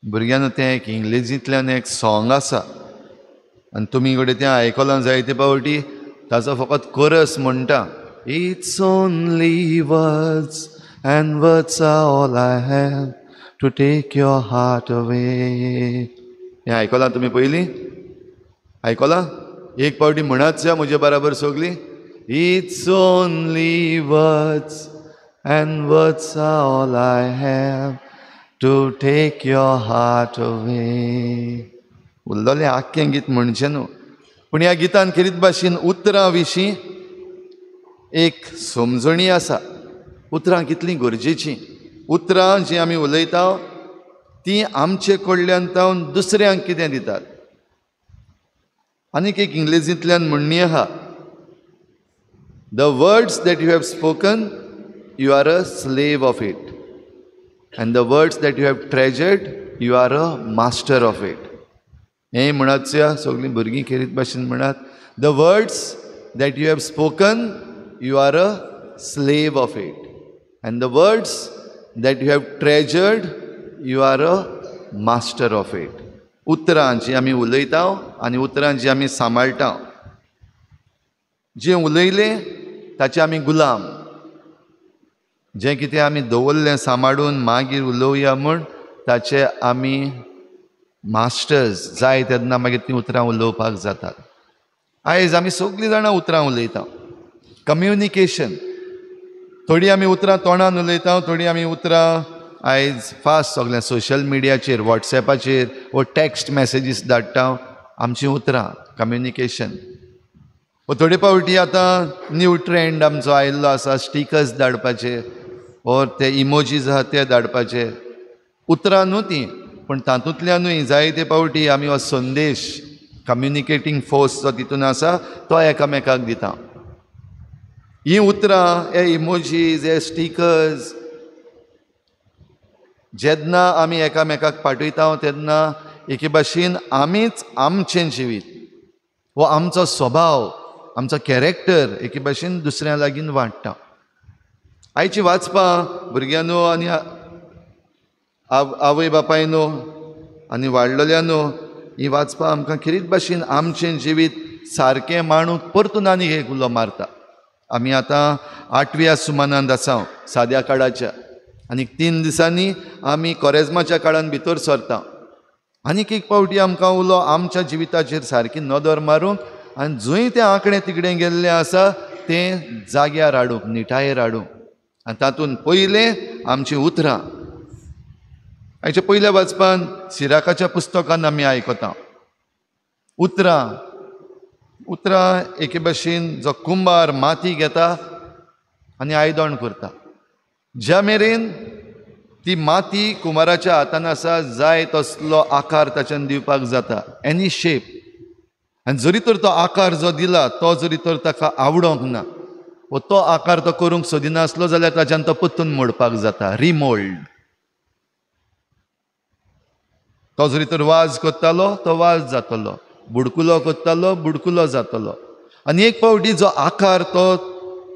भुरग्यांना तें एक इंग्लिशींतल्यान एक सॉंग आसा आनी तुमी कडेन तें आयकलां जायते पावटी ताचो फकत कोरस म्हणटा. It's only words and words are all I have to take your heart away. हें आयकलां तुमी पयलीं? आयकलां? एक पावटी म्हणात जा म्हजे बराबर सगळीं. It's only words and words are all I have to take your heart away. उरलोलें आख्खें गीत म्हणचें न्हू, पूण ह्या गितान कितें भाशेन उतरां विशीं एक समजणी आसा. उतरां कितलीं गरजेचीं. उतरां जीं आमी उलयता तीं आमचे कडल्यान जावन दुसऱ्यांक कितें दितात. आनीक एक इंग्लिशींतल्यान म्हणणी आहा, the words that you have spoken you are a slave of it and the words that you have treasured you are a master of it. हें म्हणत या सगळीं भुरगीं खेरीत भाशेन म्हणत, the words that you have spoken you are a slave of it and the words that you have treasured you are a master of it. उतरां जीं आमी उलयता आनी उतरां जीं आमी सांबाळटा, जें उलयलें ताचे आमी गुलाम, जें कितें आमी दवरलें सांबाळून मागीर उलोवया म्हूण ताचे आमी मास्टर्स. जाय तेन्ना मागीर तीं उतरां उलोवपाक जातात. आयज आमी सगळीं जाणां उतरां उलयता. कम्युनिकेशन, थोडीं आमी उतरां तोंडान उलयता, थोडीं आमी उतरां आयज फास्ट सगळें सोशल मिडियाचेर वॉट्सॅपाचेर वो टॅक्स्ट मॅसेजीस धाडटा. आमचीं उतरां कम्युनिकेशन. वो थोडे पावटी आतां न्यू ट्रेंड आमचो आयिल्लो आसा स्टिकर्स धाडपाचे ओर ते इमोजीस आहा ते धाडपाचे. उतरां न्हू तीं, पूण तातूंतल्यानूय जायते पावटी आमी हो संदेश कम्युनिकेटींग फोर्स जो तितून आसा तो एकामेकाक दिता. हीं उतरां, हे इमोजीस, हे स्टिकर्स जेन्ना आमी एकामेकाक पाठयता तेन्ना एके भाशेन आमीच आमचें जिवीत वो आमचो स्वभाव, आमचो कॅरेक्टर एके भाशेन दुसऱ्या लागीं वाडटा. आयची वाचपां भुरग्यांनो आनी आवय बापायनो आनी वाडलेल्यांनो, हीं वाचपां आमकां खरीच भाशेन आमचें जिवीत सारकें मांडूंक परतून आनीक एक उलो मारता. आमी आतां 8व्या सुमानांत आसा साद्या काळाच्या, आनीक 3 दिसांनी आमी कोरेजमाच्या काळान भितर सरता. आनीक एक पावटी आमकां उलो आमच्या जिविताचेर सारकी नदर मारूंक आनी जंय तें आंकडें तिकडें गेल्लें आसा तें जाग्यार हाडूंक, निठायेर हाडूंक. आनी तातूंत पयलें आमचीं उतरां. हाच्या पयल्या वाचपान सिराकाच्या पुस्तकान आमी आयकता उतरां. उतरां एके भाशेन जो कुंभार माती घेता आनी आयदण करता, ज्या मेरेन ती माती कुंभाराच्या हातान आसा जाय तसलो आकार ताच्यान दिवपाक जाता, एनी शेप. आनी जरी तर तो आकार जो दिला तो जरी तर ताका आवडोंक ना वा तो आकार तो करूंक सोदिनासलो जाल्यार ताच्यान तो परतून मोडपाक जाता, रिमोल्ड. तो जरी तर वाज कोत्तालो तो वाज जातलो, बुडकुलो कोत्तालो बुडकुलो जातलो. आनी एक पावटी जो आकार तो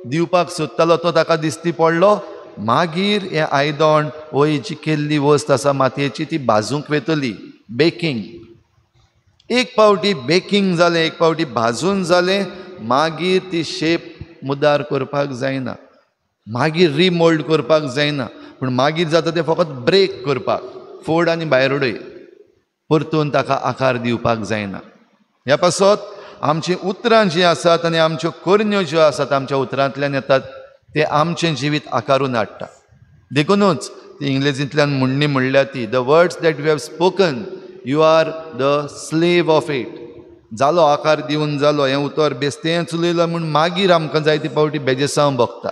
दिवपाक सोदतालो तो ताका दिश्टी पडलो, मागीर हें आयदण वो हेची केल्ली वस्त आसा मातयेची ती भाजूंक वेतली, बेकिंग. एक पावटी बेकिंग जालें, एक पावटी भाजून जालें, मागीर ती शेप मुद्दार करपाक जायना, मागीर रिमोल्ड करपाक जायना. पूण मागीर जाता तें फकत ब्रेक करपाक, फोड आनी भायर उडय, परतून ताका आकार दिवपाक जायना. ह्या पासत आमचीं उतरां जीं आसात आनी आमच्यो करण्यो ज्यो आसात आमच्या उतरांतल्यान येतात ते आमचें जिवीत आकारून हाडटा. देखूनच ती इंग्लिशींतल्यान म्हणणी म्हणल्यार ती, the words that you have spoken you are the slave of it. जालो आकार दिवन जालो, हें उतर बेस्तेंच उलयलां म्हूण मागीर आमकां जाय ती पावटी बेजेसांव भोगता.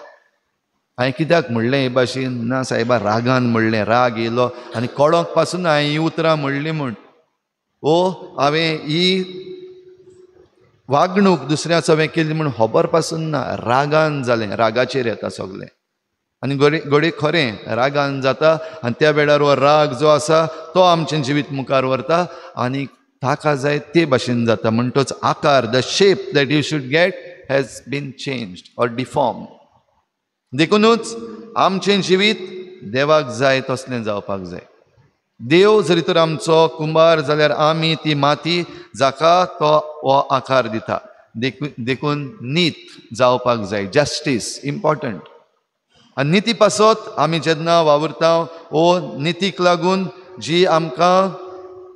हांवें कित्याक म्हणलें हे भाशेन? ना सायबा रागान म्हणलें, राग येयलो आनी कळोंक पासून हांवें हीं उतरां म्हणलीं म्हूण. हांवें ही वागणूक दुसऱ्याच हांवें केली म्हूण खबर पासून ना, रागान जालें, रागाचेर येता सगलें. आनी घडये खरें रागान जाता आनी त्या वेळार हो राग जो आसा तो आमचें जिवीत मुखार व्हरता आनी ताका जाय ते भाशेन जाता. म्हणटच आकार, the shape that you should gate has been changed or deform. देखूनच आमचें जिवीत देवाक जाय तसलें जावपाक जाय. देव जरी तर आमचो कुंभार जाल्यार आमी ती माती जाका तो हो आकार दिता. देखून नीत जावपाक जाय, जस्टीस इम्पॉर्टंट. आनी निती पासत आमी जेन्ना वावुरता ओ नितीक लागून जी आमकां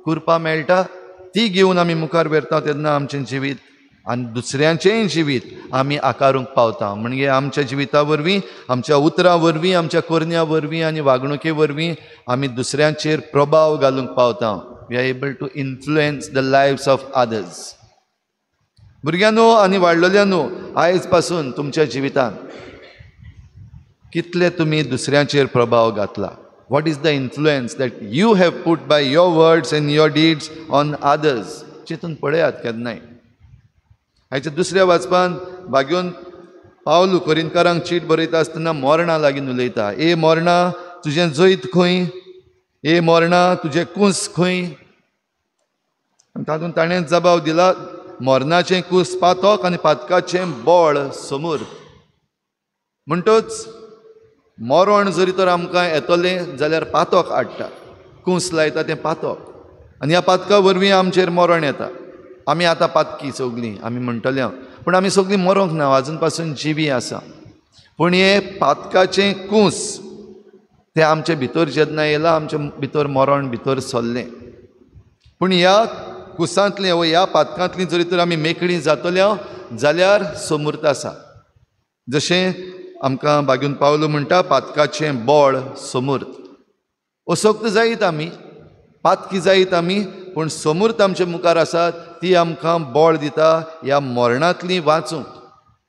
करपा मेळटा ती घेवन आमी मुखार व्हरता तेन्ना आमचें जिवीत आनी दुसऱ्यांचेंय जिवीत आमी आकारूंक पावता. म्हणजे आमच्या जिविता वरवीं, आमच्या उतरां वरवीं, आमच्या करण्या वरवीं आनी वागणुके वरवीं आमी दुसऱ्यांचेर प्रभाव घालूंक पावता. We are able to influence the लायव्स ऑफ अदर्स. भुरग्यांनो आनी वाडलेल्यांनो, आयज पासून तुमच्या जिवितान कितले तुमी दुसऱ्यांचेर प्रभाव घातला. What is the influence that you have put by your words and your डिड्स ऑन अदर्स. चिंतून पळयात केन्नाय. हाच्या दुसऱ्या वाचपान भाग्योन पावलू कोरिंतकारांक चीट बरयता आसतना मोरणां लागीं उलयता. ए मोरणां, तुजें जैत खंय? ए मोरणां, तुजें कूस खंय? तातूंत ताणें जबाब दिला, मोरणाचें कूस पातोक आनी पातकाचें बोळ समूर. म्हणटच मोरण जरी तर आमकां येतलें जाल्यार पातोक हाडटा. कूस लायता तें पातोक, आनी ह्या पातका वरवीं आमचेर मोरण येता. आमी आतां पातकी सगलीं आमी म्हणटले, पूण आमी सगलीं मरोंक ना, आजून पासून जिवी आसा. पूण हे पातकाचें कूस तें आमचे भितर जेन्ना येयलां, आमचे भितर मरण भितर सरलें. पूण ह्या कुसांतलें वा ह्या पातकांतलीं जरी तर आमी मेकळीं जातल्यो जाल्यार समूर्त आसा. जशें आमकां भाग्यून पावलो म्हणटा, पातकाचें बोळ समूर्त. असोक्त जायत आमी, पातकी जायत आमी, पूण समूर्त आमचे मुखार आसात ती आमकां बोळ दिता ह्या मरणांतलीं वाचूंक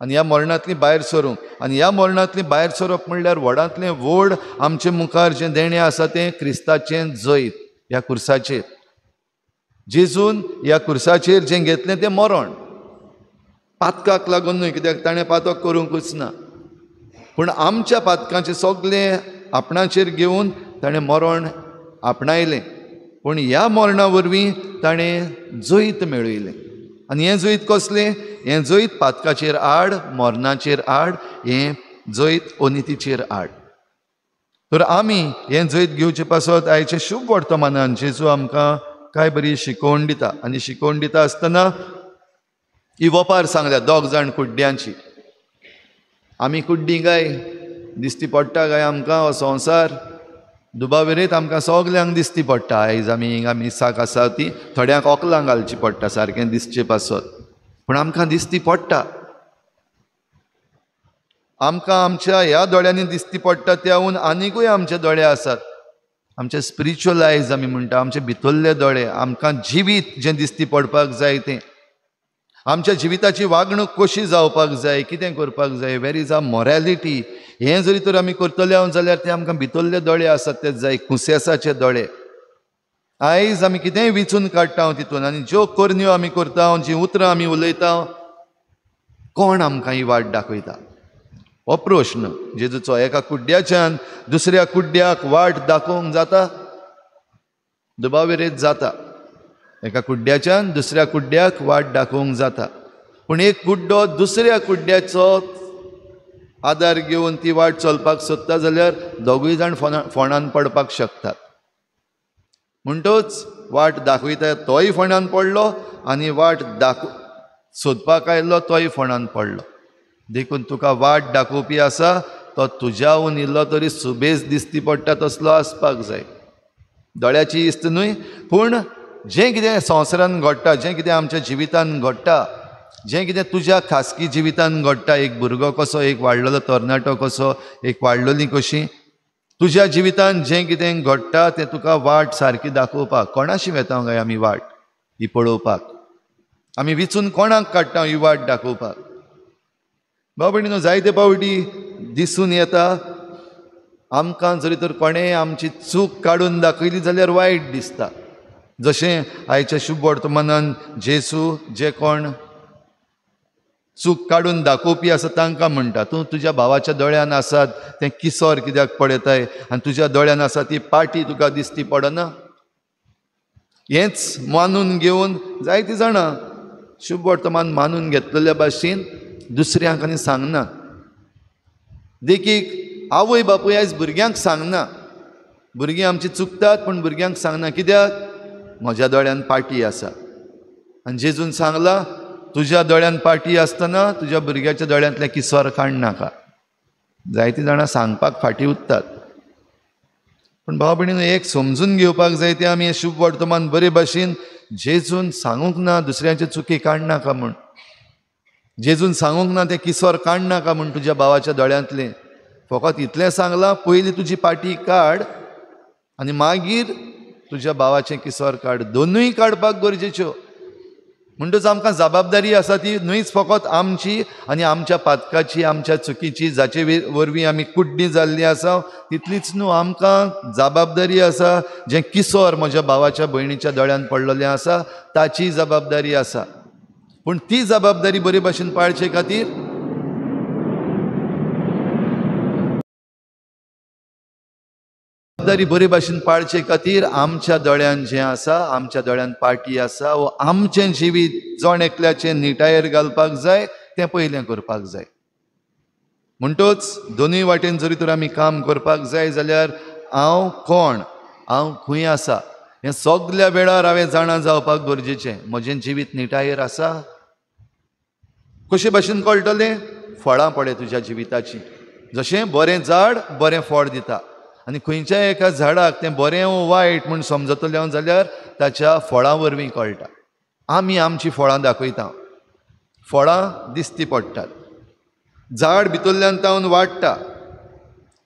आनी ह्या मरणांतलीं भायर सरूंक. आनी ह्या मरणांतलीं भायर सरप म्हणल्यार व्हडांतलें व्हड आमचे मुखार जें देणें आसा तें क्रिस्ताचें जैत ह्या कुर्साचेर. जेजून ह्या कुर्साचेर जें घेतलें तें मरण पातकाक लागून न्हय, कित्याक ताणें पातक करूंकूच ना, पूण आमच्या पातकाचें सगलें आपणाचेर घेवन ताणें मरण आपणायलें. पूण ह्या मरणा वरवीं ताणें जैत मेळयलें. आनी हें जैत कसलें? हें जैत पातकाचेर आड, मरणाचेर आड, हें जैत अनितीचेर आड. तर आमी हें जैत घेवचे पासत आयचे शुभ वर्तमानान जेजू आमकां कांय बरी शिकोवण दिता. आनी शिकोवण दिता आसतना ही वपार सांगल्या 2 जाण कुड्ड्यांची. आमी कुड्डी काय दिसती पडटा काय आमकां हो संवसार? दुबावेरेत आमकां सगल्यांक दिसती पडटा. आयज आमी हिंगा मिसाक आसा ती थोड्यांक ओकलां घालची पडटा सारकें दिसचें पासत, पूण आमकां दिसती पडटा. आमकां आमच्या ह्या दोळ्यांनी दिसती पडटा त्याहून आनिकूय आमचे दोळे आसात. आमचे स्पिरिच्युअल आयज आमी म्हणटा, आमचे भितरले दोळे, आमकां जिवीत जें दिसती पडपाक जाय तें, आमच्या जिविताची वागणूक कशी जावपाक जाय, कितें करपाक जाय, वेर इज अ मॉरॅलिटी. हें जरी तर आमी करतले जाल्यार ते आमकां भितरले दोळे आसात ते जाय, कुसेसाचे दोळे. आयज आमी कितेंय विचून काडटा तितून, आनी ज्यो करण्यो आमी करता, जीं उतरां आमी उलयता, कोण आमकां ही वाट दाखयता? हो प्रश्न जेजूचो. एका कुड्ड्याच्यान दुसऱ्या कुड्ड्याक वाट दाखोवंक जाता? दुबावेरेत जाता. एका कुड्ड्याच्यान दुसऱ्या कुड्ड्याक वाट दाखोवंक जाता, पूण एक कुड्डो दुसऱ्या कुड्ड्याचो आदार घेवन ती वाट चलपाक सोदता जाल्यार दोगूय जाण फोंडान पडपाक शकतात. म्हणटच वाट दाखयता तोय फोंडान पडलो आनी वाट सोदपाक आयल्लो तोय फोंडान पडलो. देखून तुका वाट दाखोवपी आसा तो तुज्याहून इल्लो तरी सुबेज दिसती पडटा तसलो आसपाक जाय. दोळ्याची इस्त न्हय, पूण जें कितें संवसारान घडटा, जें कितें आमच्या जिवितान घडटा, जें कितें तुज्या खासगी जिवितान घडटा, एक भुरगो कसो, एक वाडलेलो तरणाटो कसो, एक वाडलोली कशी, तुज्या जिवितान जें कितें घडटा तें तुका वाट सारकी दाखोवपाक. कोणाशी वेता काय आमी वाट ही पळोवपाक? आमी विचून कोणाक काडटा ही वाट दाखोवपाक? बाबडीनो जायते पावटी दिसून येता आमकां जरी तर कोणें आमची चूक काडून दाखयली जाल्यार वायट दिसता. जशें आयच्या शुभ वर्तमानान जेजू जे कोण चूक काडून दाखोवपी आसा तांकां म्हणटा, तूं तुज्या भावाच्या दोळ्यान आसात तें किसोर कित्याक पळयताय आनी तुज्या दोळ्यान आसा ती पाटी तुका दिसती पडना? हेंच मानून घेवन जायतीं जाणां शुभ वर्तमान मानून घेतलेल्या भाशेन दुसऱ्यांक आनी सांगना. देखीक आवय बापूय आयज भुरग्यांक सांगना. भुरगीं आमची चुकतात पूण भुरग्यांक सांगना, कित्याक म्हज्या दोळ्यान पाटी आसा. आनी जेजून सांगलां, तुज्या दोळ्यान पाटी आसतना तुज्या भुरग्याच्या दोळ्यांतले किसोर काडनाका. जायतीं जाणां सांगपाक फाटीं उरतात, पूण भाव भयणीनो, एक समजून घेवपाक जाय ते आमी शुभ वर्तमान बरे भाशेन जेजून सांगूंक ना दुसऱ्याचे चुकी काडनाका म्हूण. जेजून सांगूंक ना ते किसोर काडनाका म्हूण तुज्या भावाच्या दोळ्यांतले. फकत इतलें सांगलां, पयलीं तुजी पाटी काड आनी मागीर तुज्या भावाचें किसोर काड. दोनूय काडपाक गरजेच्यो. म्हणटच आमकां जबाबदारी आसा ती न्हयच फकत आमची आनी आमच्या पातकाची, आमच्या चुकीची, जाचे वरवीं आमी कुड्डी जाल्लीं आसा तितलीच न्हू, आमकां जबाबदारी आसा जें किसोर म्हज्या भावाच्या भयणीच्या दोळ्यान पडलेलें आसा ताची जबाबदारी आसा. पूण ती जबाबदारी बरे भाशेन पाळचे खातीर बरे भाशेन पाळचे खातीर आमच्या दोळ्यान जें आसा, आमच्या दोळ्यान पाटी आसा, वो आमचें जिवीत जण एकल्याचें निटायेर घालपाक जाय तें पयलें करपाक जाय. म्हणटच दोनूय वाटेन जरी तर आमी काम करपाक जाय जाल्यार हांव कोण, हांव खंय आसा, हें सगल्या वेळार हांवें जाणा जावपाक गरजेचें. म्हजें जिवीत निटायेर आसा. कशे भाशेन कळटलें? फळां पळय तुज्या जिविताची. जशें बरें झाड बरें फळ दिता, आनी खंयच्याय एका झाडाक तें बरें वो वायट म्हूण समजतलें जाल्यार ताच्या फळां वरवीं कळटा. आमी आमचीं फळां दाखयता. फळां दिसती पडटात. झाड भितरल्यान तावन वाडटा.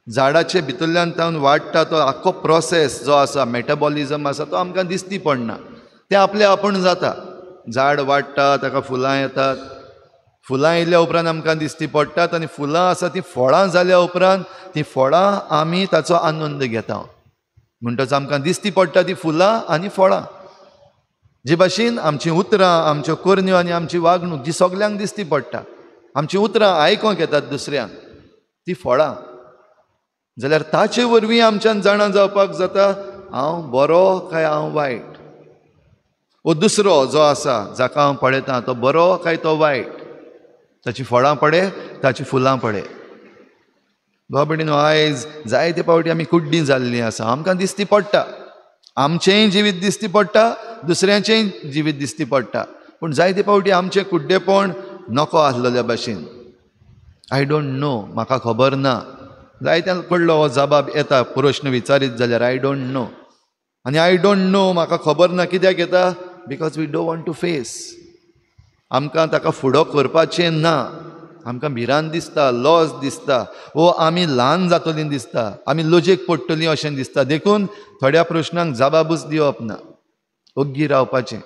झाडाचे भितरल्यान तावन वाडटा तो आख्खो प्रोसेस जो आसा, मेटाबॉलिजम आसा, तो आमकां दिसती पडना. तें आपलें आपूण जाता. झाड वाडटा, ताका फुलां येतात. फुलां येयल्या उपरांत आमकां दिसती पडटात, आनी फुलां आसा तीं फळां जाल्या उपरांत तीं फळां आमी ताचो आनंद घेता. म्हणटच आमकां दिसती पडटा तीं फुलां आनी फळां. जे भाशेन आमचीं उतरां, आमच्यो करण्यो आनी आमची वागणूक जी सगल्यांक दिसती पडटा. आमचीं उतरां आयकोंक येतात दुसऱ्यांक, तीं फळां. जाल्यार ताचे वरवीं आमच्यान जाणा जावपाक जाता हांव बरो काय हांव वायट. वो दुसरो जो आसा जाका हांव पळयतां तो बरो काय तो वायट. ताची फळां पळय, ताची फुलां पळय. भाव भयणीनो, आयज जायते फावटी आमी कुड्डी जाल्लीं आसा. आमकां दिसती पडटा, आमचेंय जिवीत दिसती पडटा, दुसऱ्याचेंय जिवीत दिसती पडटा. पूण जायते फावटी आमचें कुड्डेपण नको आसलेल्या भाशेन. आय डोंट नो, म्हाका खबर ना. जायत्यांक कडलो हो जबाब येता प्रश्न विचारीत जाल्यार, आय डोंट नो. आनी आय डोंट नो म्हाका खबर ना कित्याक येता? Because we don't want to face. आमकां ताका फुडो करपाचें ना. आमकां भिरांत दिसता, लॉस दिसता, वो आमी ल्हान जातलीं दिसता, आमी लजेक पडटलीं अशें दिसता. देखून थोड्या प्रश्नांक जबाबूच दिवप ना, ओग्गी रावपाचें.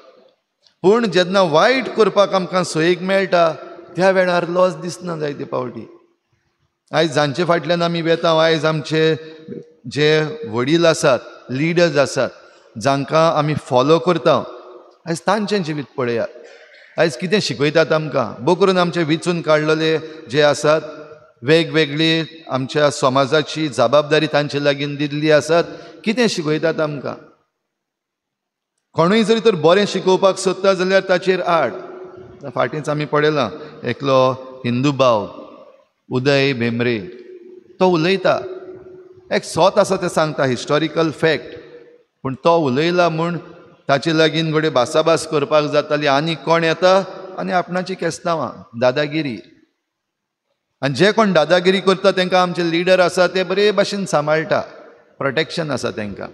पूण जेन्ना वायट करपाक आमकां सयेक मेळटा त्या वेळार लॉस दिसना जायते फावटी. आयज जांचे फाटल्यान आमी वेता, आयज आमचे जे वडील आसात, लिडर्स आसात, जांकां आमी फॉलो करता, आयज तांचें जिवीत पळयात. आयज कितें शिकयतात आमकां? भोव करून आमचे विचून काडलेले जे आसात, वेगवेगळी आमच्या समाजाची जबाबदारी तांचे लागीं दिल्ली आसात, कितें शिकयतात आमकां? कोणूय जरी तर बरें शिकोवपाक सोदता जाल्यार ताचेर आड. फाटींच आमी पळयलां एकलो हिंदू भाव उदय भेंब्रे, तो उलयता, एक सोत आसा तें सांगता, हिस्टॉरिकल फॅक्ट. पूण तो उलयला म्हूण ताचे लागीं घडये भासाभास करपाक जाताली. आनी कोण येता आनी आपणाची केस्तांवां, दादागिरी. आनी जे कोण दादागिरी करता तांकां आमचे लिडर आसा ते बरे भाशेन सांबाळटा, प्रोटेक्शन आसा तांकां.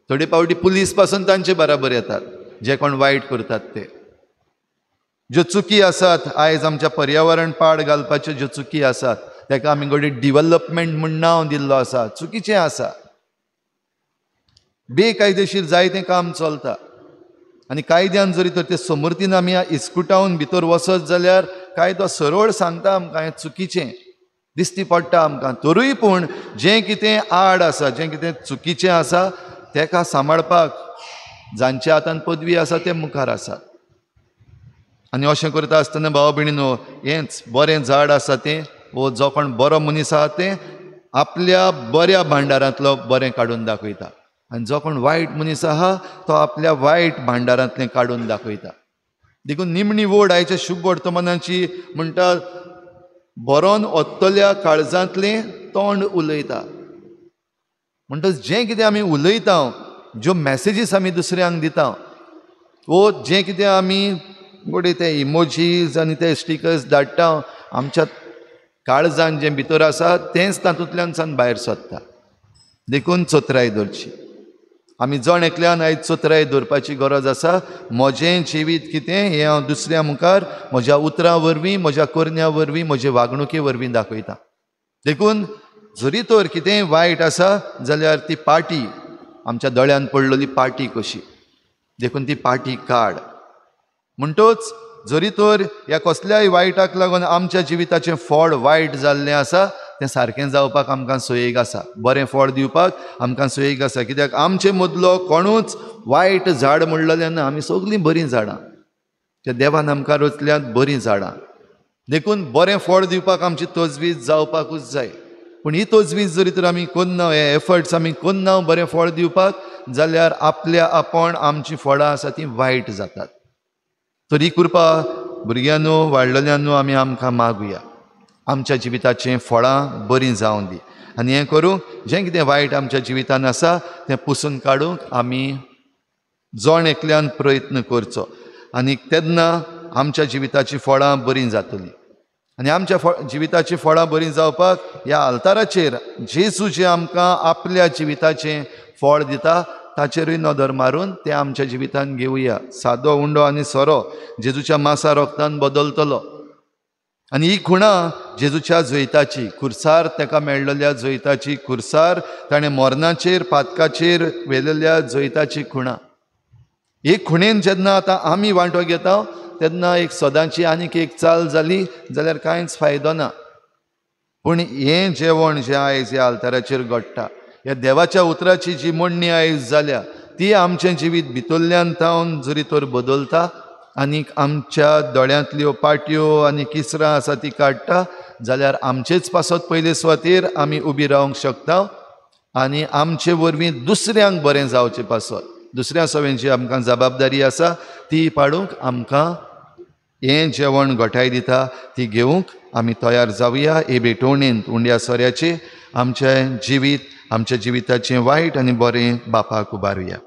थोडे फावटी पुलीस पासून तांचे बराबर येतात जे कोण वायट करतात ते. ज्यो चुकी आसात, आयज आमच्या पर्यावरण पाड घालपाच्यो ज्यो चुकी आसात, ताका आमी घडये डिव्हलपमेंट म्हूण नांव दिल्लो आसा, चुकीचें आसा. बेकायदेशीर जायतें काम चलता. आनी कायद्यान जरी तर ते समर्थीन आमी इस्कुटावन भितर वचत जाल्यार कायदो सरळ सांगता आमकां हें चुकीचें, दिसती पडटा आमकां. तरूय पूण जें कितें आड आसा, जें कितें चुकीचें आसा, तेका सांबाळपाक जांच्या हातान पदवी आसा ते मुखार आसात. आनी अशें करता आसतना भाव भयणीनो, हेंच बरें झाड आसा तें, वो जो कोण बरो मनीस आसा तें आपल्या बऱ्या भांडारांतलो बरें काडून दाखयता. आनी जो कोण वायट मनीस आहा तो आपल्या वायट भांडारांतलें काडून दाखयता. देखून निमणी वोड आयच्या शुभ वर्तमानाची म्हणटा, बरोन ओत्तल्या काळजांतलें तोंड उलयता. म्हणटच जें कितें आमी उलयता, ज्यो मॅसेजीस आमी दुसऱ्यांक दिता, वो जें कितें आमी गोडे ते इमोजीज आनी ते स्टिकर्स धाडटा, आमच्या काळजान जें भितर आसा तेंच तातूंतल्यान सावन भायर सरता. देखून चोत्राय दवरची. आमी जण एकल्यान आयज चोत्राय दवरपाची गरज आसा. म्हजें जिवीत कितें हें हांव दुसऱ्या मुखार म्हज्या उतरां वरवीं, म्हज्या करण्या वरवीं, म्हजे वागणुके वरवीं दाखयता. देखून जरी तर कितेंय वायट आसा जाल्यार ती पाटी, आमच्या दोळ्यान पडलेली पाटी कशी, देखून ती पाटी काड. म्हणटच जरी तर ह्या कसल्याय वायटाक लागून आमच्या जिविताचें फळ वायट जाल्लें आसा, तें सारकें जावपाक आमकां सयेक आसा. बरें फळ दिवपाक आमकां सयेक आसा. कित्याक आमचे मदलो कोणूच वायट झाड म्हणलेलें ना. आमी सगळीं बरीं झाडां. त्या देवान आमकां रचल्यांत बरीं झाडां. देखून बरें फळ दिवपाक आमची तजवीज जावपाकूच जाय. पूण ही तजवीज जरी तर आमी करना, हे एफर्ट्स आमी करना बरें फळ दिवपाक, जाल्यार आपल्या आपण आमची फळां आसा तीं वायट जातात. तर ही कृपा भुरग्यांनो, वाडलेल्यांनो आमी आमकां मागुया. आमच्या जिविताचें फळां बरीं जावं दी. आनी हें करूंक जें कितें वायट आमच्या जिवितान आसा तें पुसून काडूंक आमी जण एकल्यान प्रयत्न करचो. आनी तेन्ना आमच्या जिविताचीं फळां बरीं जातलीं. आनी आमच्या जिविताचीं फळां बरीं जावपाक ह्या आल्ताराचेर जेजू जें आमकां आपल्या जिविताचें फळ दिता ताचेरूय नदर मारून तें आमच्या जिवितान घेवया. सादो उंडो आनी सोरो जेजूच्या मांसा रोगतान बदलतलो. आनी ही खुणां जेजूच्या जैताची, खुर्सार ताका मेळलेल्या जैताची, खुर्सार ताणें मोरनाचेर पातकाचेर व्हेलेल्या जैताची खुणां. हे खुणेन जेन्ना आतां आमी वांटो घेता तेन्ना एक सदांची आनीक एक चाल जाली जाल्यार कांयच फायदो ना. पूण हें जेवण जें आयज ह्या आल्ताराचेर घडटा, ह्या देवाच्या उतराची जी मोडणी आयज जाल्या ती आमचें जिवीत भितरल्यान थावन जरी तर बदलता आनीक आमच्या दोळ्यांतल्यो पाट्यो आनी किसरां आसा ती काडटा, जाल्यार आमचेच पासत पयले सुवातेर आमी उबी रावंक शकता. आनी आमचे वरवीं दुसऱ्यांक बरें जावचें पासत दुसऱ्या सवेंची आमकां जबाबदारी आसा ती पाडूंक आमकां हें जेवण घोटाय दिता ती घेवंक आमी तयार जावया. हे भेटवणेंत उंड्या सोऱ्याचें आमचें जिवीत, आमच्या जिविताचें वायट आनी बरें बापाक उबारुया.